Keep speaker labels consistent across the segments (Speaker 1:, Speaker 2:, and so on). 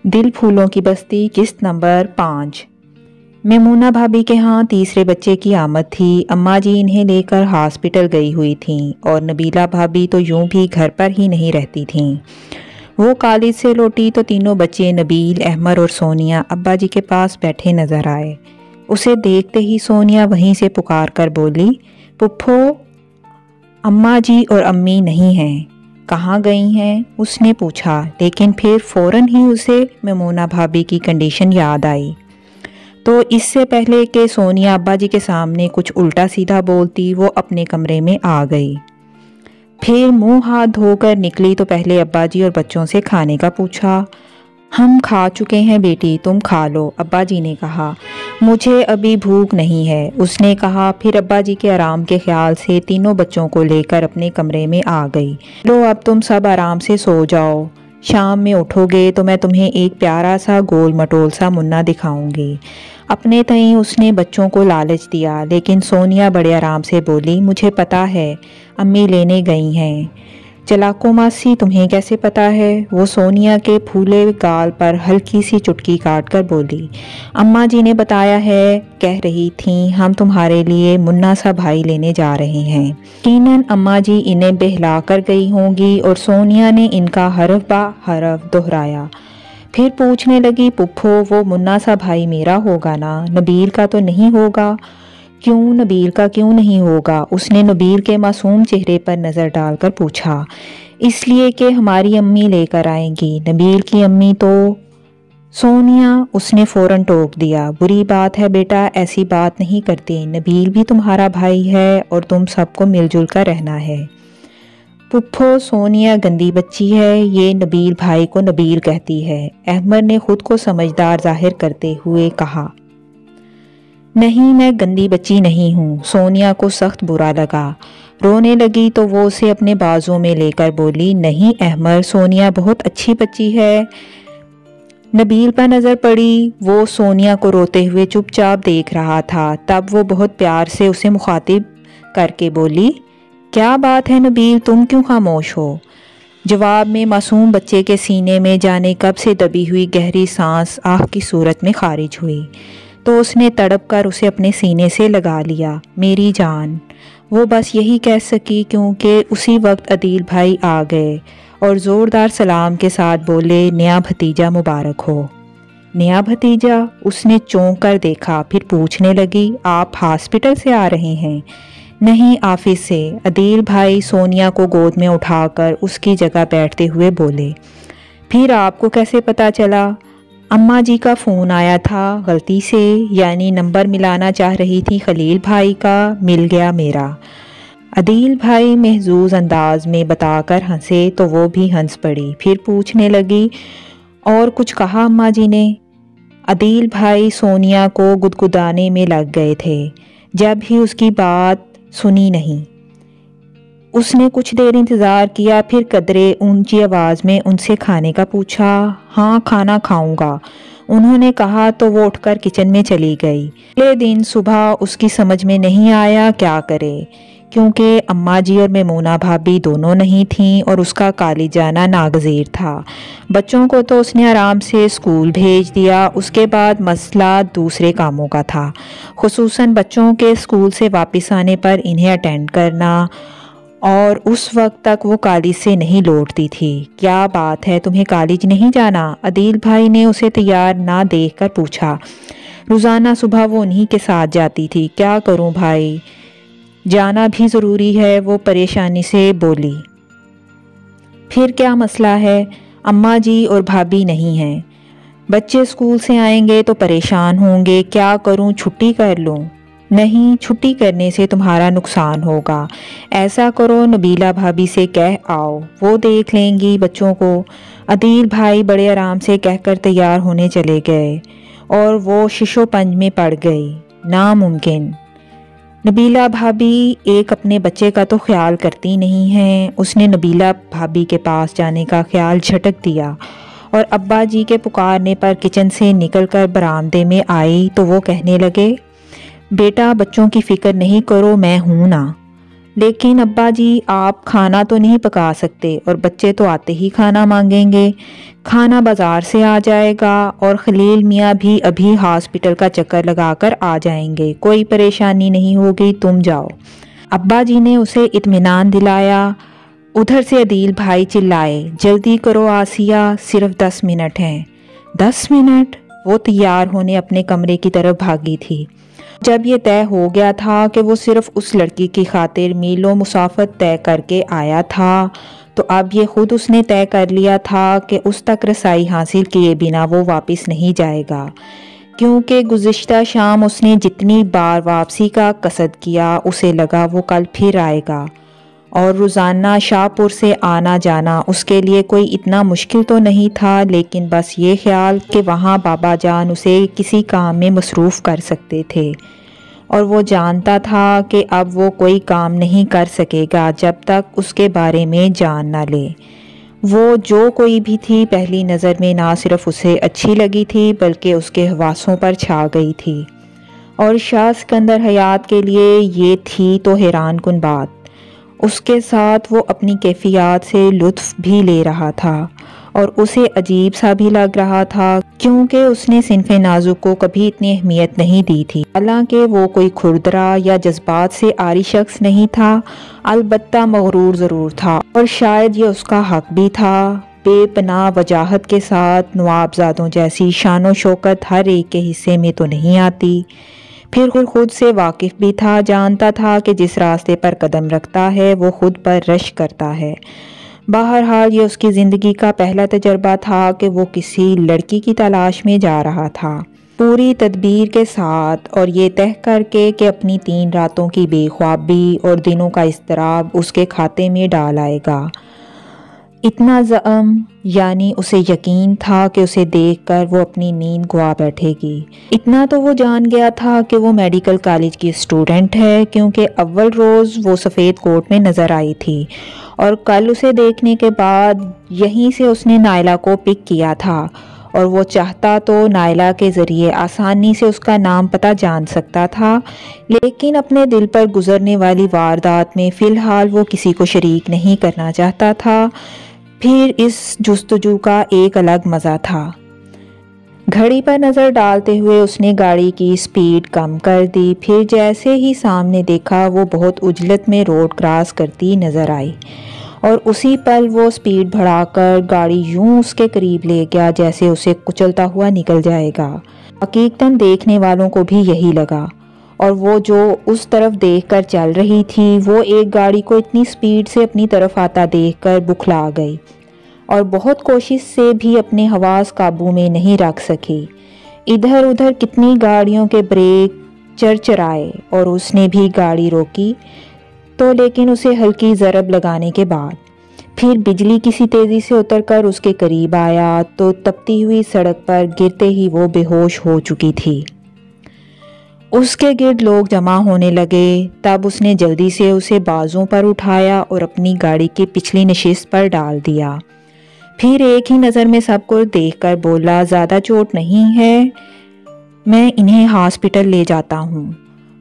Speaker 1: दिल फूलों की बस्ती किस्त नंबर 5। मेमूना भाभी के यहाँ तीसरे बच्चे की आमद थी। अम्मा जी इन्हें लेकर हॉस्पिटल गई हुई थीं और नबीला भाभी तो यूं भी घर पर ही नहीं रहती थीं। वो कॉलेज से लौटी तो तीनों बच्चे नबील, अहमद और सोनिया अब्बा जी के पास बैठे नजर आए। उसे देखते ही सोनिया वहीं से पुकार कर बोली, पुप्पो, अम्मा जी और अम्मी नहीं हैं। कहाँ गई हैं? उसने पूछा, लेकिन फिर फ़ौरन ही उसे मेमूना भाभी की कंडीशन याद आई। तो इससे पहले कि सोनिया अब्बा जी के सामने कुछ उल्टा सीधा बोलती, वो अपने कमरे में आ गई। फिर मुंह हाथ धोकर निकली तो पहले अब्बा जी और बच्चों से खाने का पूछा। हम खा चुके हैं बेटी, तुम खा लो, अब्बा जी ने कहा। मुझे अभी भूख नहीं है, उसने कहा। फिर अब्बा जी के आराम के ख्याल से तीनों बच्चों को लेकर अपने कमरे में आ गई। लो अब तुम सब आराम से सो जाओ, शाम में उठोगे तो मैं तुम्हें एक प्यारा सा गोल मटोल सा मुन्ना दिखाऊंगी। अपने तई उसने बच्चों को लालच दिया, लेकिन सोनिया बड़े आराम से बोली, मुझे पता है अम्मी लेने गई हैं। चलाको मासी, तुम्हें कैसे पता है? वो सोनिया के फूले गाल पर हल्की सी चुटकी काट कर बोली, अम्मा जी ने बताया है, कह रही थी हम तुम्हारे लिए मुन्ना सा भाई लेने जा रहे हैं। यकीनन अम्मा जी इन्हें बहला कर गई होंगी। और सोनिया ने इनका हरफ बा हरफ दोहराया। फिर पूछने लगी, पुप्पो, वो मुन्ना सा भाई मेरा होगा ना? नबील का तो नहीं होगा? क्यों, नबील का क्यों नहीं होगा? उसने नबील के मासूम चेहरे पर नज़र डालकर पूछा। इसलिए कि हमारी अम्मी लेकर आएंगी। नबील की अम्मी तो सोनिया, उसने फ़ौरन टोक दिया। बुरी बात है बेटा, ऐसी बात नहीं करते। नबील भी तुम्हारा भाई है और तुम सबको मिलजुल कर रहना है। पुप्पो, सोनिया गंदी बच्ची है, ये नबील भाई को नबील कहती है, अहमद ने खुद को समझदार जाहिर करते हुए कहा। नहीं, मैं गंदी बच्ची नहीं हूँ। सोनिया को सख्त बुरा लगा। रोने लगी तो वो उसे अपने बाजू में लेकर बोली, नहीं अहमद, सोनिया बहुत अच्छी बच्ची है। नबील पर नज़र पड़ी। वो सोनिया को रोते हुए चुपचाप देख रहा था। तब वो बहुत प्यार से उसे मुखातिब करके बोली, क्या बात है नबील, तुम क्यों खामोश हो? जवाब में मासूम बच्चे के सीने में जाने कब से दबी हुई गहरी सांस आह की सूरत में खारिज हुई। तो उसने तड़प कर उसे अपने सीने से लगा लिया। मेरी जान, वो बस यही कह सकी, क्योंकि उसी वक्त अदील भाई आ गए और ज़ोरदार सलाम के साथ बोले, नया भतीजा मुबारक हो। नया भतीजा? उसने चौंक कर देखा। फिर पूछने लगी, आप हॉस्पिटल से आ रहे हैं? नहीं, ऑफिस से। अदील भाई सोनिया को गोद में उठाकर उसकी जगह बैठते हुए बोले। फिर आपको कैसे पता चला? अम्मा जी का फ़ोन आया था गलती से, यानी नंबर मिलाना चाह रही थी खलील भाई का, मिल गया मेरा। अदील भाई महजूज अंदाज में बताकर हंसे तो वो भी हंस पड़ी। फिर पूछने लगी, और कुछ कहा अम्मा जी ने? अदील भाई सोनिया को गुदगुदाने में लग गए थे, जब ही उसकी बात सुनी नहीं। उसने कुछ देर इंतज़ार किया, फिर कदरे ऊंची आवाज़ में उनसे खाने का पूछा। हाँ, खाना खाऊंगा, उन्होंने कहा तो वो उठकर किचन में चली गई। अगले दिन सुबह उसकी समझ में नहीं आया क्या करे, क्योंकि अम्मा जी और मेमूना भाभी दोनों नहीं थीं और उसका कॉलेज जाना नागज़ीर था। बच्चों को तो उसने आराम से स्कूल भेज दिया। उसके बाद मसला दूसरे कामों का था, खुसूसन बच्चों के स्कूल से वापस आने पर इन्हें अटेंड करना, और उस वक्त तक वो कॉलेज से नहीं लौटती थी। क्या बात है, तुम्हें कॉलेज नहीं जाना? अदील भाई ने उसे तैयार ना देखकर पूछा। रोज़ाना सुबह वो उन्हीं के साथ जाती थी। क्या करूं भाई, जाना भी ज़रूरी है, वो परेशानी से बोली। फिर क्या मसला है? अम्मा जी और भाभी नहीं हैं, बच्चे स्कूल से आएंगे तो परेशान होंगे। क्या करूं, छुट्टी कर लूं? नहीं, छुट्टी करने से तुम्हारा नुकसान होगा। ऐसा करो, नबीला भाभी से कह आओ, वो देख लेंगी बच्चों को। अदील भाई बड़े आराम से कहकर तैयार होने चले गए और वो शिशो पंज में पड़ गई। नामुमकिन। नबीला भाभी एक अपने बच्चे का तो ख्याल करती नहीं है। उसने नबीला भाभी के पास जाने का ख्याल झटक दिया और अब्बा जी के पुकारने पर किचन से निकलकर बरामदे में आई तो वो कहने लगे, बेटा बच्चों की फ़िक्र नहीं करो, मैं हूँ ना। لیکن ابا جی آپ کھانا تو نہیں پکا سکتے اور بچے تو آتے ہی کھانا مانگیں گے، کھانا بازار سے آ جائے گا اور خلیل میاں بھی ابھی ہاسپٹل کا چکر لگا کر آ جائیں گے، کوئی پریشانی نہیں ہوگی، تم جاؤ۔ ابا جی نے اسے اطمینان دلایا۔ ادھر سے عدیل بھائی چلائے، جلدی کرو آسیہ، صرف 10 منٹ ہیں۔ 10 منٹ؟ وہ تیار ہونے اپنے کمرے کی طرف بھاگی تھی۔ جب یہ طے ہو گیا تھا کہ وہ صرف اس لڑکی کی خاطر میلوں مسافت طے کر کے آیا تھا، تو اب یہ خود اس نے طے کر لیا تھا کہ اس تک رسائی حاصل کیے بنا وہ واپس نہیں جائے گا، کیونکہ گزشتہ شام اس نے جتنی بار واپسی کا قصد کیا اسے لگا وہ کل پھر آئے گا، اور روزانہ شاہ پور سے آنا جانا اس کے لیے کوئی اتنا مشکل تو نہیں تھا، لیکن بس یہ خیال کہ وہاں بابا جان اسے کسی کام میں مصروف کر سکتے تھے، اور وہ جانتا تھا کہ اب وہ کوئی کام نہیں کر سکے گا جب تک اس کے بارے میں جان نہ لے۔ وہ جو کوئی بھی تھی پہلی نظر میں نہ صرف اسے اچھی لگی تھی بلکہ اس کے حواسوں پر چھا گئی تھی، اور شاہ سکندر حیات کے لیے یہ تھی تو حیران کن بات، اس کے ساتھ وہ اپنی کیفیات سے لطف بھی لے رہا تھا، اور اسے عجیب سا بھی لگ رہا تھا کیونکہ اس نے صنف نازک کو کبھی اتنی اہمیت نہیں دی تھی۔ حالانکہ وہ کوئی کھردرا یا جذبات سے عاری شخص نہیں تھا، البتہ مغرور ضرور تھا، اور شاید یہ اس کا حق بھی تھا۔ بے پناہ وجاہت کے ساتھ نوابزادوں جیسی شان و شوکت ہر ایک کے حصے میں تو نہیں آتی۔ پھر خود سے واقف بھی تھا، جانتا تھا کہ جس راستے پر قدم رکھتا ہے وہ خود پر رشک کرتا ہے۔ بہرحال یہ اس کی زندگی کا پہلا تجربہ تھا کہ وہ کسی لڑکی کی تلاش میں جا رہا تھا، پوری تدبیر کے ساتھ، اور یہ طے کر کے کہ اپنی 3 راتوں کی بے خوابی اور دنوں کا اضطراب اس کے کھاتے میں ڈال آئے گا۔ اتنا زعم، یعنی اسے یقین تھا کہ اسے دیکھ کر وہ اپنی نیند گوا بیٹھے گی۔ اتنا تو وہ جان گیا تھا کہ وہ میڈیکل کالج کی اسٹوڈنٹ ہے، کیونکہ اول روز وہ سفید کوٹ میں نظر آئی تھی، اور کل اسے دیکھنے کے بعد یہیں سے اس نے نائلہ کو پک کیا تھا، اور وہ چاہتا تو نائلہ کے ذریعے آسانی سے اس کا نام پتہ جان سکتا تھا، لیکن اپنے دل پر گزرنے والی واردات میں فی الحال وہ کسی کو شریک نہیں کرنا چاہتا تھا۔ پھر اس جستجو کا ایک الگ مزہ تھا۔ گھڑی پر نظر ڈالتے ہوئے اس نے گاڑی کی سپیڈ کم کر دی، پھر جیسے ہی سامنے دیکھا وہ بہت عجلت میں روڈ کراس کرتی نظر آئی، اور اسی پل وہ سپیڈ بڑھا کر گاڑی یوں اس کے قریب لے گیا جیسے اسے کچلتا ہوا نکل جائے گا۔ حقیقتاً دیکھنے والوں کو بھی یہی لگا، اور وہ جو اس طرف دیکھ کر چل رہی تھی وہ ایک گاڑی کو اتنی سپیڈ سے اپنی طرف آتا دیکھ کر بکھلا گئی، اور بہت کوشش سے بھی اپنے حواس قابو میں نہیں رکھ سکی۔ ادھر ادھر کتنی گاڑیوں کے بریک چرچرائے اور اس نے بھی گاڑی روکی تو، لیکن اسے ہلکی ضرب لگانے کے بعد پھر بجلی کسی تیزی سے اتر کر اس کے قریب آیا تو تپتی ہوئی سڑک پر گرتے ہی وہ بے ہوش ہو چکی تھی۔ اس کے گرد لوگ جمع ہونے لگے، تب اس نے جلدی سے اسے بازوں پر اٹھایا اور اپنی گاڑی کی پچھلی نشست پر ڈال دیا۔ پھر ایک ہی نظر میں سب کو دیکھ کر بولا، زیادہ چوٹ نہیں ہے، میں انہیں ہاسپٹل لے جاتا ہوں۔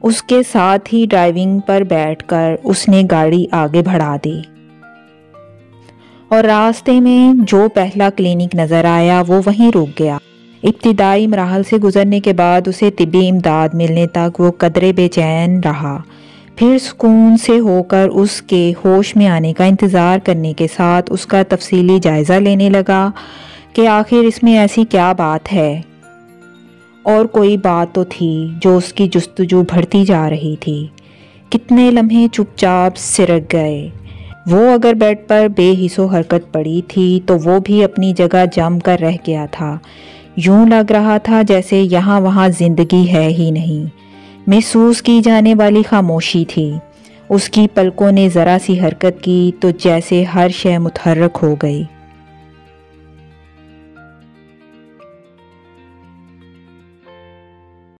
Speaker 1: اس کے ساتھ ہی ڈرائیونگ پر بیٹھ کر اس نے گاڑی آگے بڑھا دی، اور راستے میں جو پہلا کلینک نظر آیا وہ وہیں رک گیا۔ ابتدائی مراحل سے گزرنے کے بعد اسے طبی امداد ملنے تک وہ قدرے بے چین رہا، پھر سکون سے ہو کر اس کے ہوش میں آنے کا انتظار کرنے کے ساتھ اس کا تفصیلی جائزہ لینے لگا کہ آخر اس میں ایسی کیا بات ہے۔ اور کوئی بات تو تھی جو اس کی جستجو بڑھتی جا رہی تھی۔ کتنے لمحے چپ چاپ سرک گئے۔ وہ اگر بیڈ پر بے حس و حرکت پڑی تھی تو وہ بھی اپنی جگہ جم کر رہ گیا تھا، یوں لگ رہا تھا جیسے یہاں وہاں زندگی ہے ہی نہیں۔ محسوس کی جانے والی خاموشی تھی۔ اس کی پلکوں نے ذرا سی حرکت کی تو جیسے ہر شے متحرک ہو گئی۔